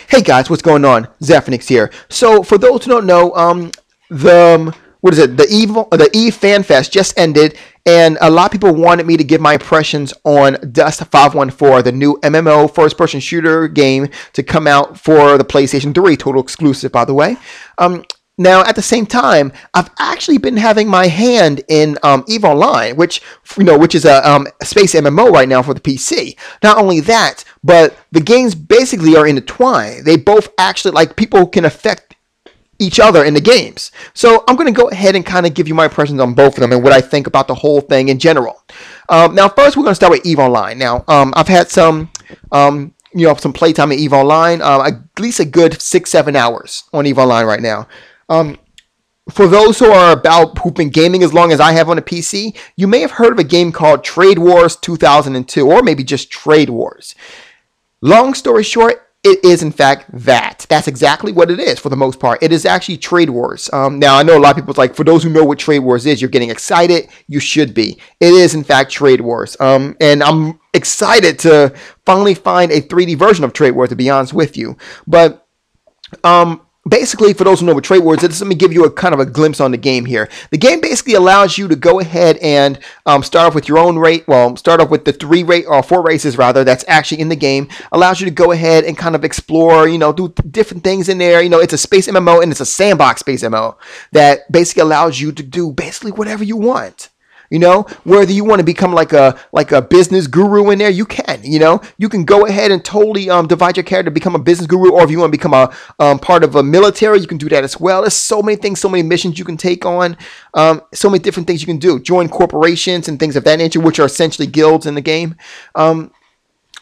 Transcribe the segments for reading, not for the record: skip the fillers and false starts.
Hey guys, what's going on? Zephyrnix here. So for those who don't know, the Eve Fan Fest just ended, and a lot of people wanted me to give my impressions on Dust 514, the new MMO first-person shooter game to come out for the PlayStation 3, total exclusive, by the way. Now, at the same time, I've actually been having my hand in EVE Online, which is a space MMO right now for the PC. Not only that, but the games basically are intertwined. They both actually, like, people can affect each other in the games. So I'm going to go ahead and kind of give you my impressions on both of them and what I think about the whole thing in general. Now, first, we're going to start with EVE Online. Now, I've had some playtime in EVE Online, at least a good 6-7 hours on EVE Online right now. For those who've been gaming as long as I have on a PC, you may have heard of a game called Trade Wars 2002, or maybe just Trade Wars. Long story short, it is in fact that. That's exactly what it is for the most part. It is actually Trade Wars. Now, I know a lot of people's like, for those who know what Trade Wars is, you're getting excited. You should be. It is in fact Trade Wars. And I'm excited to finally find a 3D version of Trade Wars, to be honest with you. But, basically, for those who know what Trade Wars is, let me give you a kind of a glimpse on the game here. The game basically allows you to go ahead and start off with your own rate. Well, start off with the 4 races rather that's actually in the game. Allows you to go ahead and kind of explore, do different things in there. It's a space MMO and it's a sandbox space MMO that basically allows you to do basically whatever you want. Whether you want to become like a business guru in there, you can. You can go ahead and totally divide your character to become a business guru, or if you want to become a part of a military, you can do that as well. There's so many things, so many missions you can take on, so many different things you can do. Join corporations and things of that nature, which are essentially guilds in the game.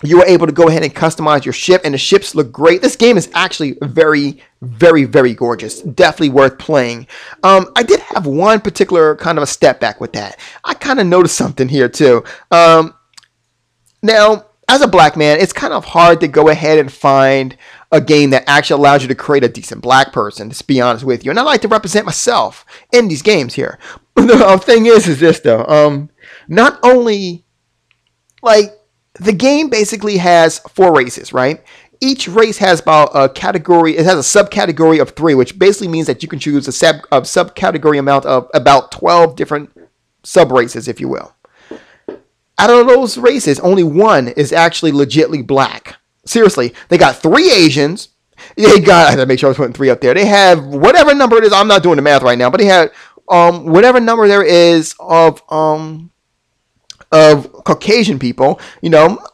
You are able to go ahead and customize your ship, and the ships look great. This game is actually very, very, very gorgeous. Definitely worth playing. I did have one particular kind of a step back with that. I kind of noticed something here too. Now, as a black man, it's kind of hard to go ahead and find a game that actually allows you to create a decent black person, to be honest with you. And I like to represent myself in these games here. The thing is this though. Not only, like, the game basically has 4 races, right? Each race has about a category. It has a subcategory of 3, which basically means that you can choose a subcategory amount of about 12 different sub-races, if you will. Out of those races, only 1 is actually legitly black. Seriously, they got 3 Asians. I had to make sure I was putting 3 up there. They have whatever number it is. I'm not doing the math right now, but they had whatever number there is of Caucasian people,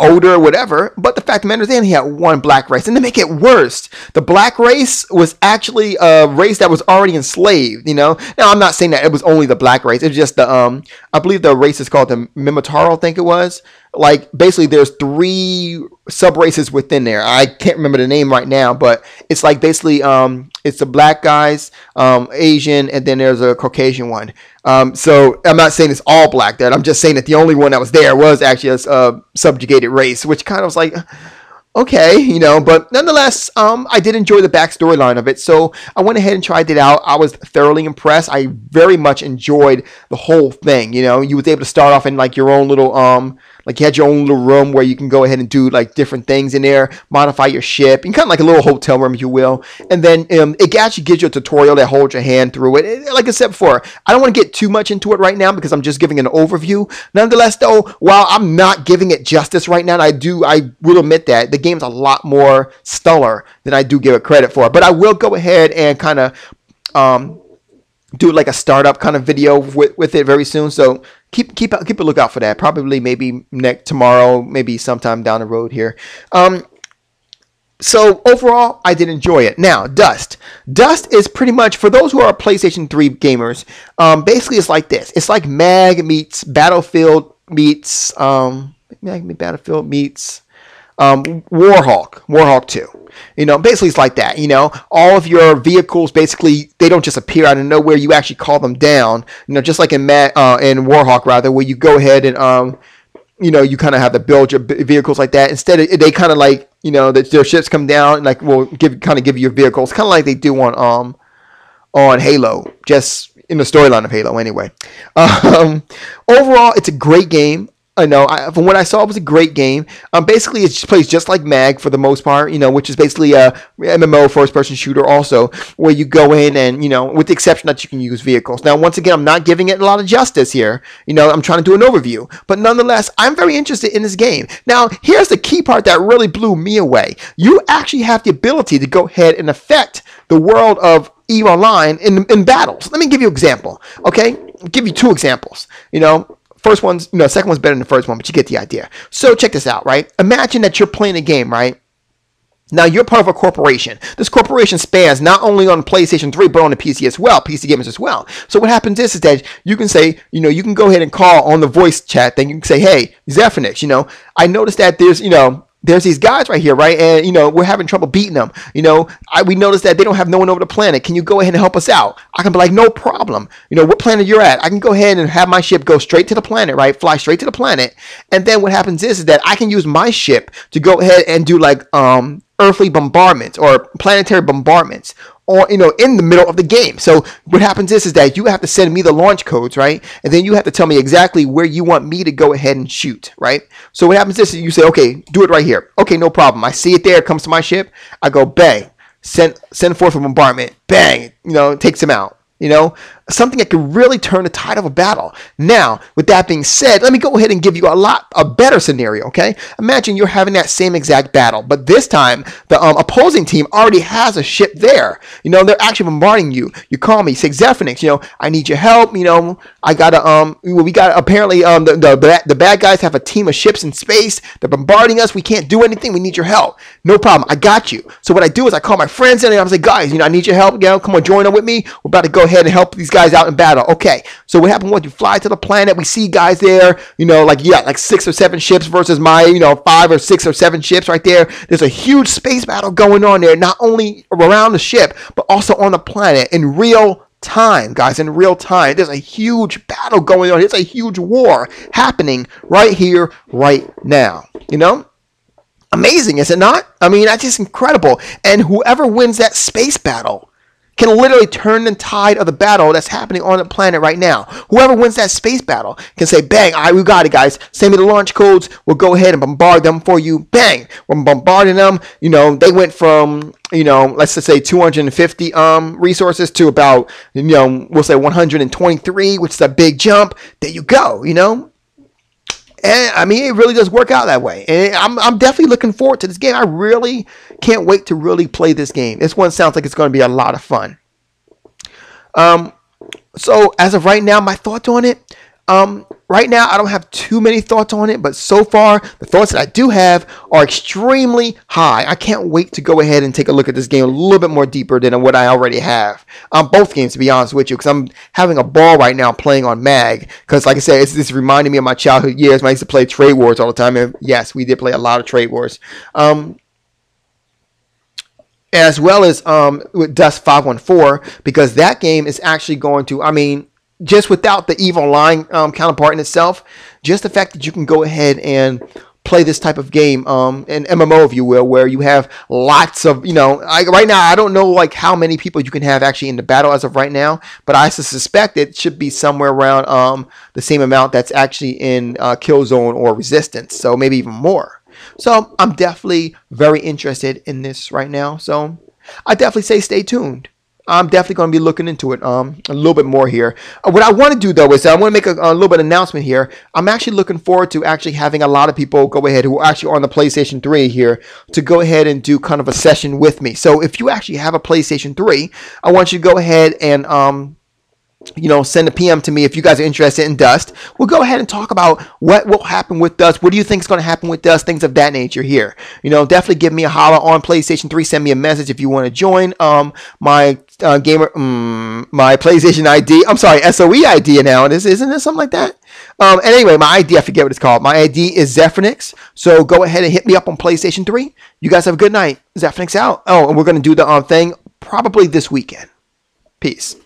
older or whatever. But the fact of the matter is, they only had 1 black race. And to make it worse, the black race was actually a race that was already enslaved, Now, I'm not saying that it was only the black race. It's just the, I believe the race is called the Minotaur, I think it was. Like, basically, there's 3 sub-races within there. I can't remember the name right now, but it's like basically, it's the black guys, Asian, and then there's a Caucasian one. So I'm not saying it's all black there. I'm just saying that the only one that was there was actually a subjugated race, which kind of was like, okay, but nonetheless, I did enjoy the backstory line of it. So I went ahead and tried it out. I was thoroughly impressed. I very much enjoyed the whole thing. You was able to start off in like your own little, like you had your own little room where you can go ahead and do like different things in there, modify your ship, and kind of like a little hotel room, if you will. And then it actually gives you a tutorial that holds your hand through it. Like I said before, I don't want to get too much into it right now because I'm just giving an overview. Nonetheless, though, while I'm not giving it justice right now, and I will admit that the game's a lot more stellar than I do give it credit for. But I will go ahead and kind of do like a startup kind of video with it very soon. So keep a lookout for that. Probably maybe tomorrow, maybe sometime down the road here. So overall, I did enjoy it. Now, Dust. Dust is pretty much, for those who are PlayStation 3 gamers, basically it's like this. It's like Mag meets Battlefield meets Warhawk 2. Basically it's like that. All of your vehicles, basically, they don't just appear out of nowhere. You actually call them down. Just like in Warhawk, rather, where you go ahead and you kind of have to build your vehicles like that. Instead, they kind of like, their ships come down and like will give you your vehicles, kind of like they do on Halo, just in the storyline of Halo, anyway. Overall, it's a great game. I know, from what I saw, it was a great game. Basically, it plays just like Mag for the most part, which is basically a MMO first-person shooter also, where you go in and, with the exception that you can use vehicles. Now, once again, I'm not giving it a lot of justice here. I'm trying to do an overview. But nonetheless, I'm very interested in this game. Now, here's the key part that really blew me away. You actually have the ability to go ahead and affect the world of EVE Online in battles. Let me give you an example, okay? I'll give you two examples, First one's, second one's better than the first one, but you get the idea. So check this out, right? Imagine that you're playing a game, right? Now, you're part of a corporation. This corporation spans not only on PlayStation 3, but on the PC as well, PC gamers as well. So what happens is that you can say, you can go ahead and call on the voice chat. Then you can say, hey, Zephyrnix, I noticed that there's these guys right here, right? And, we're having trouble beating them. We noticed that they don't have no one over the planet. Can you go ahead and help us out? I can be like, no problem. What planet you're at? I can go ahead and have my ship go straight to the planet, right? Fly straight to the planet. And then what happens is that I can use my ship to go ahead and do like earthly bombardments or planetary bombardments, or in the middle of the game. So what happens is that you have to send me the launch codes, right? And then you have to tell me exactly where you want me to go ahead and shoot, right? So what happens is you say, okay, do it right here. Okay, no problem. I see it there. It comes to my ship. I go bang, send forth a bombardment. Bang, it takes him out. Something that could really turn the tide of a battle. Now, with that being said, let me go ahead and give you a better scenario, okay? Imagine you're having that same exact battle, but this time the opposing team already has a ship there. They're actually bombarding you. You call me, say, Zephyrnix, I need your help. I gotta we got apparently the bad guys have a team of ships in space. They're bombarding us. We can't do anything. We need your help. No problem. I got you. So what I do is I call my friends in and I'm like, guys, I need your help. Come on, join up with me. We're about to go ahead and help these guys out in battle. Okay, so what happened was you fly to the planet, we see guys there, like 6 or 7 ships versus my 5 or 6 or 7 ships right there. There's a huge space battle going on there, not only around the ship but also on the planet in real time, guys. In real time, there's a huge battle going on. It's a huge war happening right here, right now. Amazing, is it not? I mean, that's just incredible. And whoever wins that space battle can literally turn the tide of the battle that's happening on the planet right now. Whoever wins that space battle can say, bang, all right, we got it, guys. Send me the launch codes. We'll go ahead and bombard them for you. Bang, we're bombarding them. They went from, let's just say 250 resources to about, we'll say 123, which is a big jump. There you go, And I mean, it really does work out that way. And I'm definitely looking forward to this game. I really can't wait to really play this game. This one sounds like it's going to be a lot of fun. So as of right now, my thoughts on it. Right now, I don't have too many thoughts on it, but so far, the thoughts that I do have are extremely high. I can't wait to go ahead and take a look at this game a little bit more deeper than what I already have. Both games, to be honest with you, because I'm having a ball right now playing on Mag. Because, like I said, it's reminding me of my childhood years when I used to play Trade Wars all the time. And yes, we did play a lot of Trade Wars. As well as with Dust 514, because that game is actually going to, I mean, just without the EVE Online counterpart in itself, just the fact that you can go ahead and play this type of game, an MMO, if you will, where you have lots of, right now, I don't know like how many people you can have actually in the battle as of right now, but I suspect it should be somewhere around the same amount that's actually in Killzone or Resistance, so maybe even more. So I'm definitely very interested in this right now, so I definitely say stay tuned. I'm definitely going to be looking into it a little bit more here. What I want to do, though, is I want to make a little bit of announcement here. I'm actually looking forward to actually having a lot of people go ahead who are actually on the PlayStation 3 here to go ahead and do kind of a session with me. So if you actually have a PlayStation 3, I want you to go ahead and send a PM to me if you guys are interested in Dust. We'll go ahead and talk about what will happen with Dust. What do you think is going to happen with Dust? Things of that nature here. Definitely give me a holler on PlayStation 3. Send me a message if you want to join my PlayStation ID. I'm sorry, SOE ID now. Isn't it something like that? And anyway, my ID, I forget what it's called. My ID is Zephyrnix. So go ahead and hit me up on PlayStation 3. You guys have a good night. Zephyrnix out. Oh, and we're going to do the thing probably this weekend. Peace.